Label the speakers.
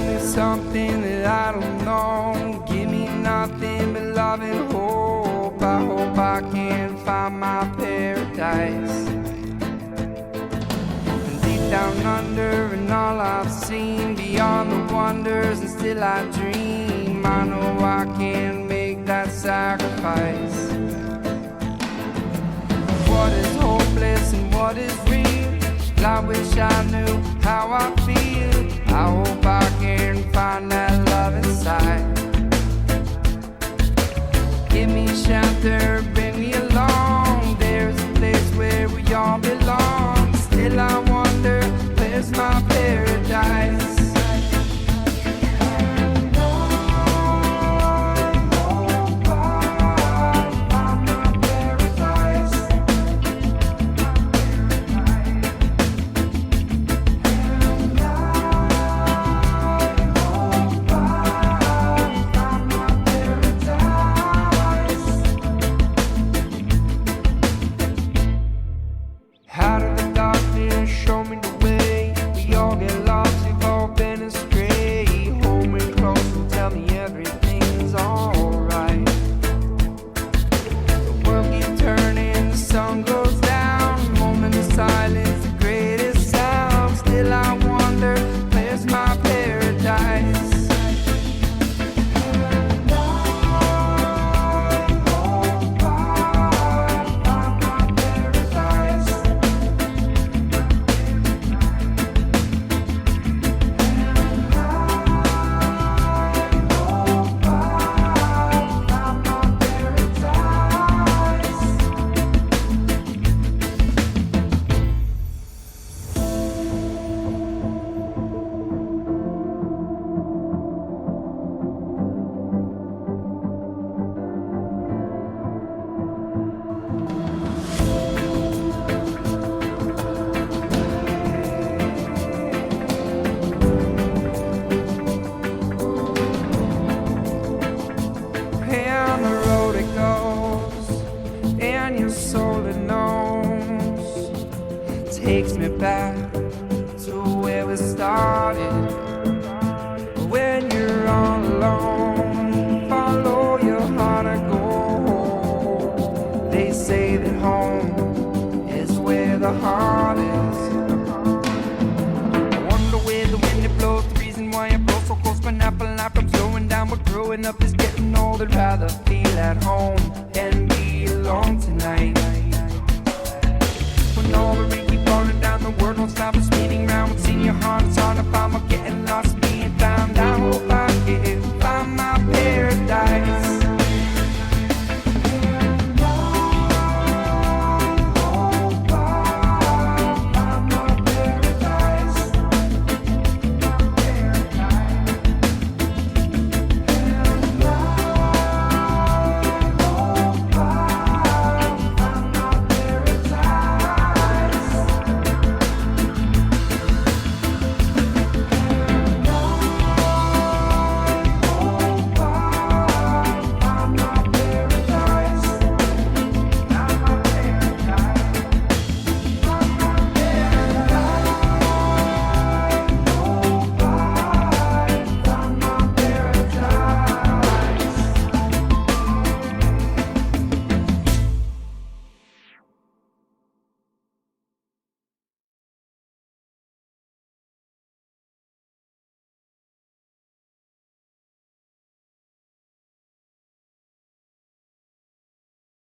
Speaker 1: Tell me something that I don't know. Give me nothing but love and hope. I hope I can find my paradise. And deep down under, and all I've seen beyond the wonders, and still I dream. I know I can make that sacrifice. What is hopeless and what is real? I wish I knew how I feel. I hope I can find that love inside. Give me shelter, bring me along. There's a place where we all belong. Still I wonder, where's my paradise? How did the darkness show me the way? We all get lost, we've all been astray. Hold me close and tell me everything's alright. The world keeps turning, the sun goes down. Moment of silence, the greatest sound. Still I wonder, where's my paradise? And the road it goes, and your soul it knows, takes me back to where we started. When you're all alone, follow your heart and go. They say that home is where the heart is. I wonder where the wind it blows, the reason why it blows so close. Pineapple life, I'm slowing down, but growing up is getting old. I'd rather feel at home and be alone tonight. When all the rain keep falling down, the world won't